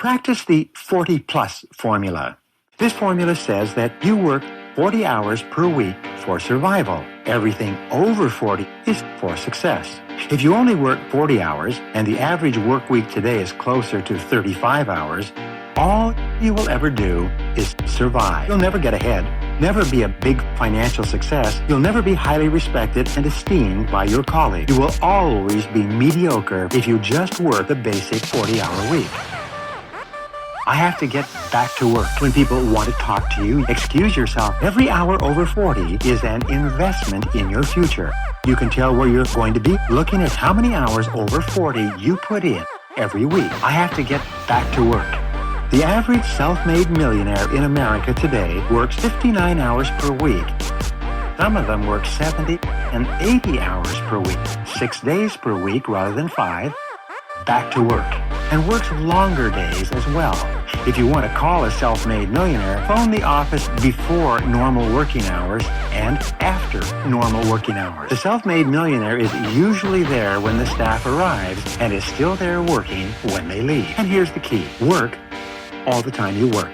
Practice the 40-plus formula. This formula says that you work 40 hours per week for survival. Everything over 40 is for success. If you only work 40 hours and the average work week today is closer to 35 hours, all you will ever do is survive. You'll never get ahead, never be a big financial success. You'll never be highly respected and esteemed by your colleagues. You will always be mediocre if you just work the basic 40-hour week. I have to get back to work. When people want to talk to you, excuse yourself. Every hour over 40 is an investment in your future. You can tell where you're going to be looking at how many hours over 40 you put in every week. I have to get back to work. The average self-made millionaire in America today works 59 hours per week. Some of them work 70 and 80 hours per week, 6 days per week rather than 5. Back to work, and works longer days as well. If you want to call a self-made millionaire, phone the office before normal working hours and after normal working hours. The self-made millionaire is usually there when the staff arrives and is still there working when they leave. And here's the key. Work all the time you work.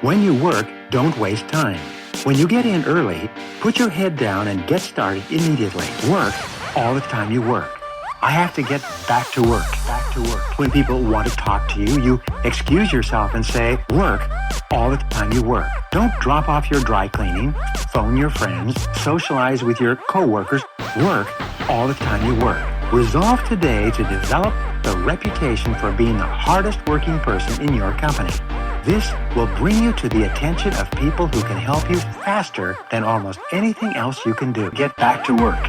When you work, don't waste time. When you get in early, put your head down and get started immediately. Work all the time you work. I have to get back to work. Back to work. When people want to talk to you, you excuse yourself and say, work all the time you work. Don't drop off your dry cleaning, phone your friends, socialize with your coworkers. Work all the time you work. Resolve today to develop the reputation for being the hardest working person in your company. This will bring you to the attention of people who can help you faster than almost anything else you can do. Get back to work.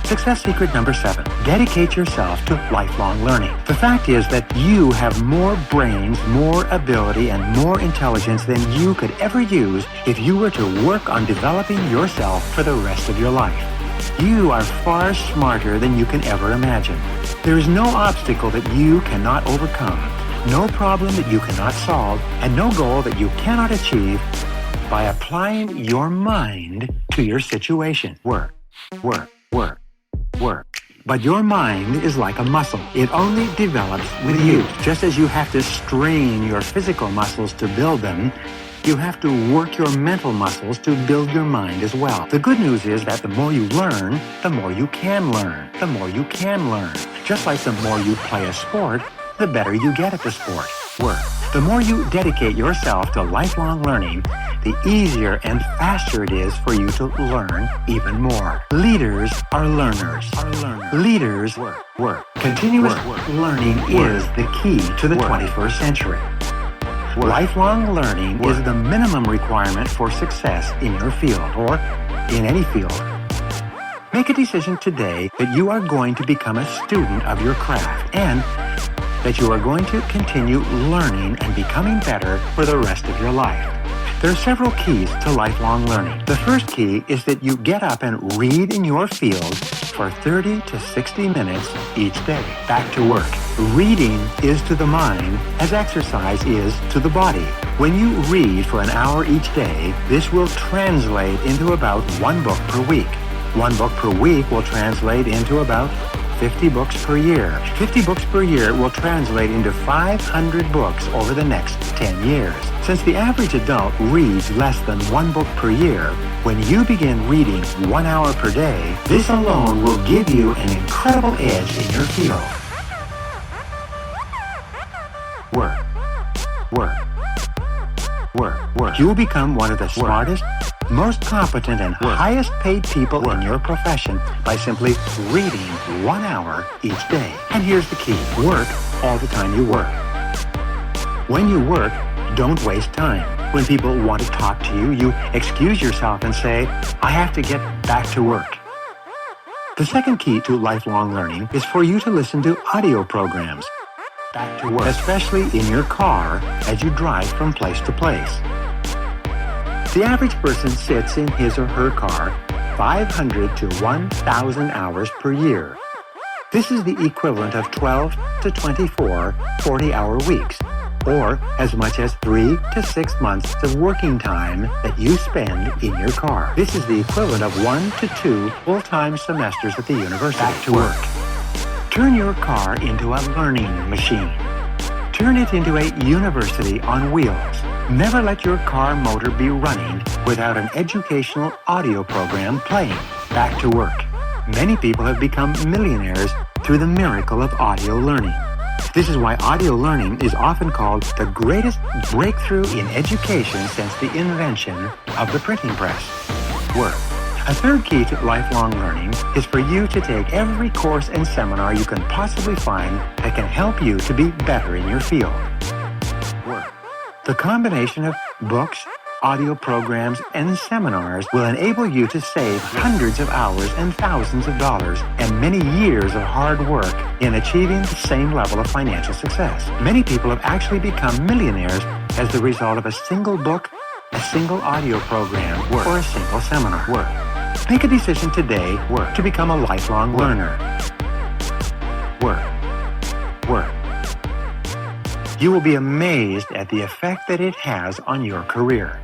Success secret number 7. Dedicate yourself to lifelong learning. The fact is that you have more brains, more ability, and more intelligence than you could ever use if you were to work on developing yourself for the rest of your life. You are far smarter than you can ever imagine. There is no obstacle that you cannot overcome, no problem that you cannot solve, and no goal that you cannot achieve by applying your mind to your situation. Work, work, work. Work. But your mind is like a muscle. It only develops with use. Just as you have to strain your physical muscles to build them, you have to work your mental muscles to build your mind as well. The good news is that the more you learn, the more you can learn. The more you can learn. Just like the more you play a sport, the better you get at the sport. Work. The more you dedicate yourself to lifelong learning, the easier and faster it is for you to learn even more. Leaders are learners. Leaders work. Continuous learning is the key to the 21st century. Lifelong learning is the minimum requirement for success in your field or in any field. Make a decision today that you are going to become a student of your craft and that you are going to continue learning and becoming better for the rest of your life. There are several keys to lifelong learning. The first key is that you get up and read in your field for 30 to 60 minutes each day. Back to work. Reading is to the mind as exercise is to the body. When you read for an hour each day, this will translate into about 1 book per week. 1 book per week will translate into about 50 books per year. 50 books per year will translate into 500 books over the next 10 years. Since the average adult reads less than 1 book per year, when you begin reading 1 hour per day, this alone will give you an incredible edge in your field. Work. You will become one of the smartest, most competent, and highest paid people in your profession by simply reading 1 hour each day. And here's the key. Work all the time you work. When you work, don't waste time. When people want to talk to you, you excuse yourself and say, I have to get back to work. The second key to lifelong learning is for you to listen to audio programs. Back to work, especially in your car as you drive from place to place. The average person sits in his or her car 500 to 1,000 hours per year. This is the equivalent of 12 to 24 40-hour weeks, or as much as 3 to 6 months of working time that you spend in your car. This is the equivalent of 1 to 2 full-time semesters at the university. Back to work. Turn your car into a learning machine. Turn it into a university on wheels. Never let your car motor be running without an educational audio program playing. Back to work. Many people have become millionaires through the miracle of audio learning. This is why audio learning is often called the greatest breakthrough in education since the invention of the printing press. Work. A third key to lifelong learning is for you to take every course and seminar you can possibly find that can help you to be better in your field. Work. The combination of books, audio programs, and seminars will enable you to save hundreds of hours and thousands of dollars and many years of hard work in achieving the same level of financial success. Many people have actually become millionaires as the result of a single book, a single audio program, or a single seminar. Make a decision today to become a lifelong learner. You will be amazed at the effect that it has on your career.